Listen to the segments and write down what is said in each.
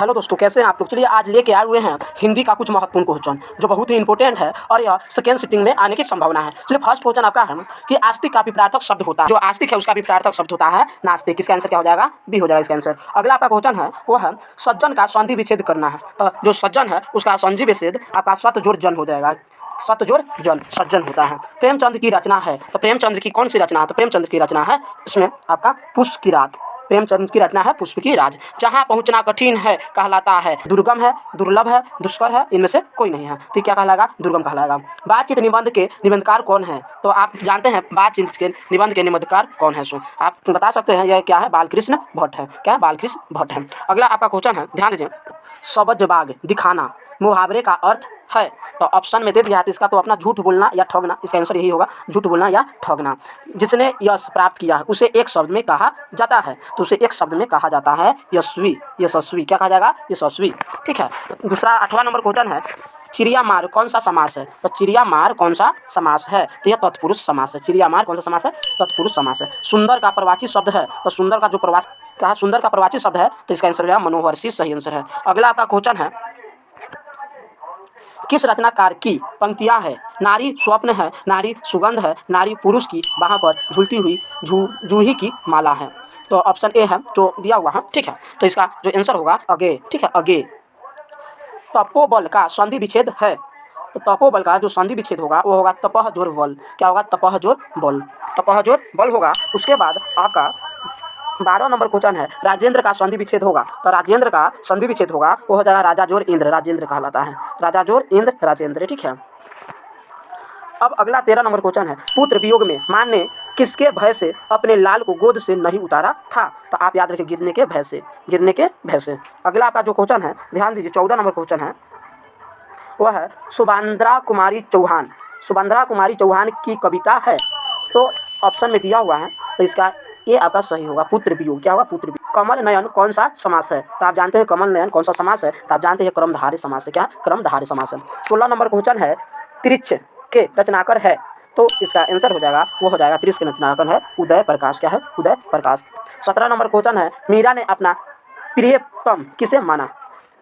Hello दोस्तों, कैसे हैं आप लोग। चलिए आज लेके आए हुए हैं हिंदी का कुछ महत्वपूर्ण क्वेश्चन जो बहुत ही इंपॉर्टेंट है और यह सेकेंड सिटिंग में आने की संभावना है। चलिए फर्स्ट क्वेश्चन आपका है कि आस्तिक का विपरीतार्थक शब्द होता है। जो आस्तिक है उसका विपरीतार्थक शब्द होता है नास्तिक। इसका आंसर क्या हो जाएगा? बी हो जाएगा इसका आंसर। अगला आपका क्वेश्चन है वो है सज्जन का संधि विच्छेद करना है। तो जो सज्जन है उसका संधि विच्छेद आपका स्वत जोड़ जन हो जाएगा। स्वत जोड़ जन सज्जन होता है। प्रेमचंद की रचना है तो प्रेमचंद की कौन सी रचना है? तो प्रेमचंद की रचना है इसमें आपका पुष्प की रात। प्रेमचंद की रचना है पुष्प की राज। जहाँ पहुँचना कठिन है कहलाता है दुर्गम है, दुर्लभ है, दुष्कर है, इनमें से कोई नहीं है तो क्या कहलाएगा? दुर्गम कहलाएगा। बातचीत निबंध के निबंधकार कौन है? तो आप जानते हैं बातचीत के निबंध के निबंधकार कौन है? सो आप बता सकते हैं यह क्या है? बालकृष्ण भट्ट है। क्या है? बालकृष्ण भट्ट है। अगला आपका क्वेश्चन है, ध्यान दीजिए। सब्जबाग दिखाना मुहावरे का अर्थ है। तो ऑप्शन में दे दिया है तो इसका तो अपना झूठ बोलना या ठगना। इसका आंसर यही होगा, झूठ बोलना या ठगना। जिसने यश प्राप्त किया है उसे एक शब्द में कहा जाता है। तो उसे एक शब्द में कहा जाता है यशस्वी। यशस्वी क्या कहा जाएगा? यशस्वी। ठीक है। दूसरा 8वां नंबर क्वेश्चन है चिड़िया मार कौन सा समास है? तो चिड़िया मार कौन सा समास है? तो यह तत्पुरुष समास है। चिड़िया मार कौन सा समास है? तत्पुरुष समास है। सुंदर का प्रवाची शब्द है तो सुंदर का जो प्रवाच क्या है? सुंदर का प्रवाची शब्द है तो इसका आंसर हो जाएगा मनोहर्षी। सही आंसर है। अगला आपका क्वेश्चन है किस रचनाकार की पंक्तियां है? नारी स्वप्न है, नारी सुगंध है, नारी पुरुष की बाहों पर झूलती हुई जूही की माला है। तो ऑप्शन ए है जो दिया हुआ है। ठीक है। तो इसका जो आंसर होगा अगे। ठीक है, अगे। तपोबल का संधि विच्छेद है। तो तपोबल का जो संधि विच्छेद होगा वो होगा तपह जोर बल। क्या होगा? तपह जोर बल। तपह जोर बल होगा। उसके बाद आपका 12 नंबर क्वेश्चन है राजेंद्र का संधि विच्छेद होगा। तो राजेंद्र का संधि विच्छेद होगा वो हो जाएगा राजा जोर इंद्र। राजेंद्र कहलाता है राजा जोर इंद्र राजेंद्र। ठीक है। अब अगला 13 नंबर क्वेश्चन है पुत्र वियोग में मां ने किसके भय से अपने लाल को गोद से नहीं उतारा था? तो आप याद रखिए गिरने के भय से। गिरने के भय से। अगला आपका जो क्वेश्चन है ध्यान दीजिए 14 नंबर क्वेश्चन है वह है सुभद्रा कुमारी चौहान। सुभद्रा कुमारी चौहान की कविता है। तो ऑप्शन में दिया हुआ है तो इसका ये आपका सही होगा पुत्र वियोग। क्या होगा? पुत्र वियोग। कमल नयन कौन सा समास है? तो आप जानते हैं कमल नयन कौन सा समास है? तो आप जानते हैं क्रमधारय समास है। क्या? क्रमधारय समास है। 16 नंबर क्वेश्चन है त्रिछ के रचनाकर है। तो इसका आंसर हो जाएगा वो हो जाएगा त्रिछ के रचनाकर है उदय प्रकाश। क्या है? उदय प्रकाश। 17 नंबर क्वेश्चन है मीरा ने अपना प्रियतम किसे माना?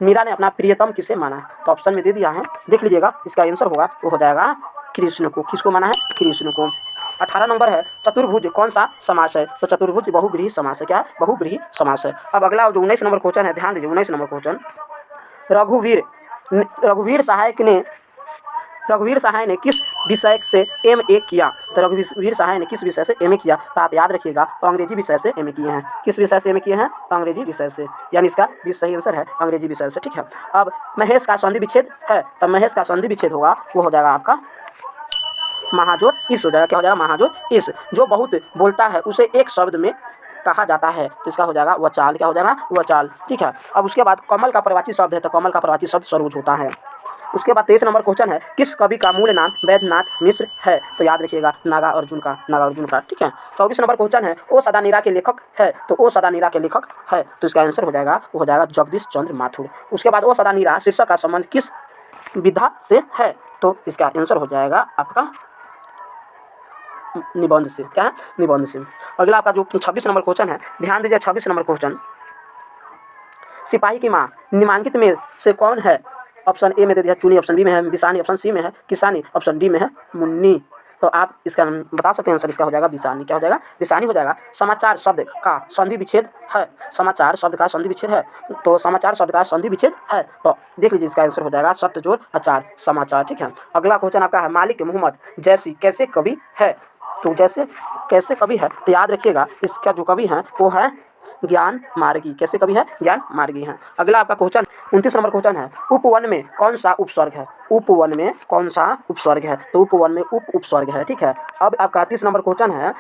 मीरा ने अपना प्रियतम किसे माना? तो ऑप्शन में दे दिया है, देख लीजिएगा। इसका आंसर होगा वो हो जाएगा कृष्ण को। किसको माना है? कृष्ण को। 18 नंबर है चतुर्भुज कौन सा समास है? तो चतुर्भुज बहुब्रीहि समास है। क्या है? बहुब्रीहि समास है। अब अगला जो 19 नंबर क्वेश्चन है ध्यान दीजिए। 19 नंबर क्वेश्चन रघुवीर सहाय ने किस विषय से एमए किया? तो रघुवीर सहाय ने किस विषय से एमए किया? तो आप याद रखिएगा अंग्रेजी विषय से एमए किए हैं। किस विषय से एमए किए हैं? अंग्रेजी विषय से। यानी इसका भी सही आंसर है अंग्रेजी विषय से। ठीक है। अब महेश का संधि विच्छेद है। तो महेश का संधि विच्छेद होगा वो हो जाएगा आपका महाजोर इस हो जाएगा। क्या हो जाएगा? महाजोर इस। जो बहुत बोलता है उसे एक शब्द में कहा जाता है तो इसका हो जाएगा वचाल। क्या हो जाएगा? वचाल। ठीक है। अब उसके बाद कमल का प्रवाची शब्द है तो कमल का प्रवाची शब्द सरोज होता है। उसके बाद 23 नंबर क्वेश्चन है किस कवि का मूल नाम वैद्यनाथ मिश्र है? तो याद रखिएगा नागार्जुन का। नागार्जुन का। ठीक है। 24 नंबर क्वेश्चन है ओ सदानीरा के लेखक है। तो ओ सदानीरा के लेखक है तो इसका आंसर हो जाएगा वो हो जाएगा जगदीश चंद्र माथुर। उसके बाद ओ सदानीरा शीर्षक का संबंध किस विधा से है? तो इसका आंसर हो जाएगा आपका निबंध से। क्या है? निबंध से। अगला आपका जो 26 नंबर क्वेश्चन है ध्यान दीजिए। 26 नंबर क्वेश्चन सिपाही की मां निम्नलिखित में से कौन है? ऑप्शन ए में दे दिया चुनी, ऑप्शन बी में है बिसानी, ऑप्शन सी में है किसानी, ऑप्शन डी में है मुन्नी। तो आप इसका बता सकते हैं आंसर। इसका हो जाएगा बिसानी। क्या हो जाएगा? बिसानी हो जाएगा। समाचार शब्द का संधि विच्छेद है। समाचार शब्द का संधि विच्छेद है। तो समाचार शब्द का संधि विच्छेद है तो देख लीजिए इसका आंसर हो जाएगा सत्य जोड़ अचार समाचार। ठीक है। अगला क्वेश्चन आपका है मालिक मोहम्मद जैसी कैसे कवि है? तो जैसे कैसे कवि है तो याद रखिएगा इसका जो कवि है वो है ज्ञान मार्गी। कैसे कवि है? ज्ञान मार्गी है। अगला आपका क्वेश्चन 29 नंबर क्वेश्चन है उपवन में कौन सा उपसर्ग है? उपवन में कौन सा उपसर्ग है? तो उपवन में उपसर्ग है। ठीक है। अब आपका 30 नंबर क्वेश्चन है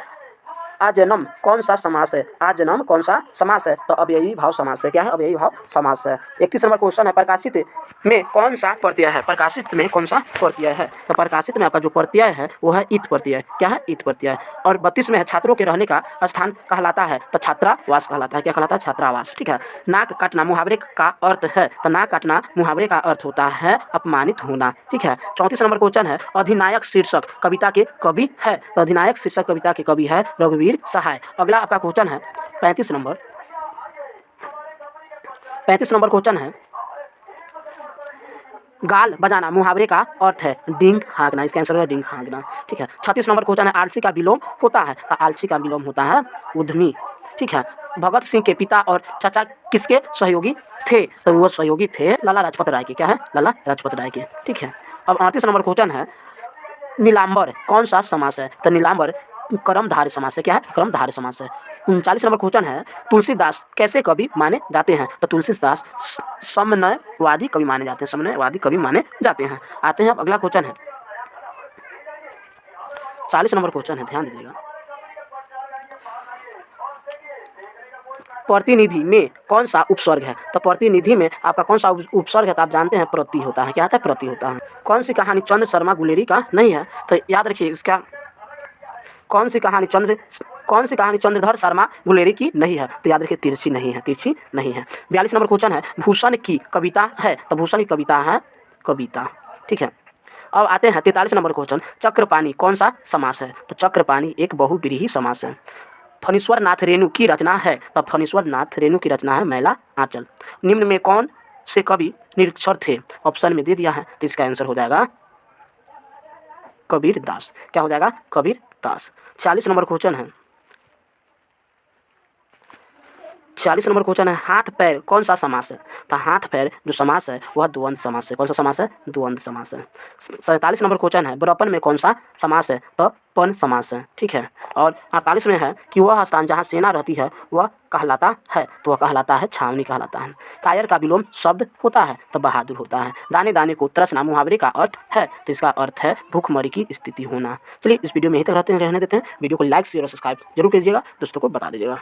आजन्म कौन सा समास है? आजन्म कौन सा समास है? तो अव्ययी भाव समास है। क्या है? अव्ययी भाव समास है। 31 नंबर क्वेश्चन है प्रकाशित में कौन सा प्रत्यय है? प्रकाशित में कौन सा प्रत्यय है? तो प्रकाशित में आपका जो प्रत्यय है वो है इत प्रत्यय। क्या है? इत प्रत्यय। और 32 में है छात्रों के रहने का स्थान कहलाता है तो छात्रावास कहलाता है। क्या कहलाता है? छात्रावास। ठीक है। नाक काटना मुहावरे का अर्थ है तो नाक काटना मुहावरे का अर्थ होता है अपमानित होना। ठीक है। 34 नंबर क्वेश्चन है अधिनायक शीर्षक कविता के कवि है। तो अधिनायक शीर्षक कविता के कवि है रघुवीर सहाय। अगला आपका क्वेश्चन है 35 नंबर 35 नंबर क्वेश्चन है, गाल बजाना मुहावरे का अर्थ है डींग हाँकना। इसका आंसर है डींग हाँकना। ठीक है। 36 नंबर क्वेश्चन है, आलसी का विलोम होता है, तो आलसी का विलोम होता है उद्यमी। ठीक है। भगत सिंह के पिता और चाचा किसके सहयोगी थे, तो वो सहयोगी थे लाला लाजपत राय के। क्या है? लाला लाजपत राय के। ठीक है। अब 38 नंबर क्वेश्चन है, नीलांबर कौन सा समास है, तो नीलांबर कर्मधारय समास है। क्या है? कर्मधारय समास है। 39 नंबर क्वेश्चन है, तुलसीदास कैसे कवि माने जाते हैं, तो तुलसीदास समन्वयवादी कवि माने जाते हैं, समन्वयवादी कवि माने जाते हैं। आते हैं अब अगला क्वेश्चन है, 40 नंबर क्वेश्चन है, ध्यान दीजिएगा। प्रतिनिधि में कौन सा उपसर्ग है, तो प्रतिनिधि में आपका कौन सा उपसर्ग है, तो आप जानते हैं प्रति होता है। क्या होता है? प्रति होता है। कौन सी कहानी चंद्र शर्मा गुलेरी का नहीं है, तो याद रखिए इसका कौन सी कहानी चंद्रधर शर्मा गुलेरी की नहीं है, तो याद रखिए तिरछी नहीं है, तिरछी नहीं है। 42 नंबर क्वेश्चन है, भूषण की कविता है, तो भूषण की कविता है कविता। ठीक है। अब आते हैं 43 नंबर क्वेश्चन, चक्रपाणी कौन सा समास है, तो चक्रपाणी एक बहुब्रीहि समास है। फणीश्वर नाथ रेणु की रचना है, तब फणीश्वर नाथ रेणु की रचना है मैला आंचल। निम्न में कौन से कवि निरक्षर थे, ऑप्शन में दे दिया है, तो इसका आंसर हो जाएगा कबीर दास। क्या हो जाएगा? कबीर दास। 40 नंबर क्वेश्चन है, 46 नंबर क्वेश्चन है, हाथ पैर कौन सा समास है, तो हाथ पैर जो समास है वह द्वंद्व समास है। कौन सा समास है? द्वंद्व समास है। 47 नंबर क्वेश्चन है, बड़प्पन में कौन सा समास है, तो पन समास है। ठीक है। और 48 में है कि वह स्थान जहाँ सेना रहती है वह कहलाता है, तो वह कहलाता है छावनी कहलाता है। कायर का विलोम शब्द होता है, तो बहादुर होता है। दाने दाने को तरसना मुहावरे का अर्थ है, तो इसका अर्थ है भूखमरी की स्थिति होना। चलिए इस वीडियो में यहीं तक रहने देते हैं। वीडियो को लाइक शेयर और सब्सक्राइब जरूर कीजिएगा, दोस्तों को बता दीजिएगा।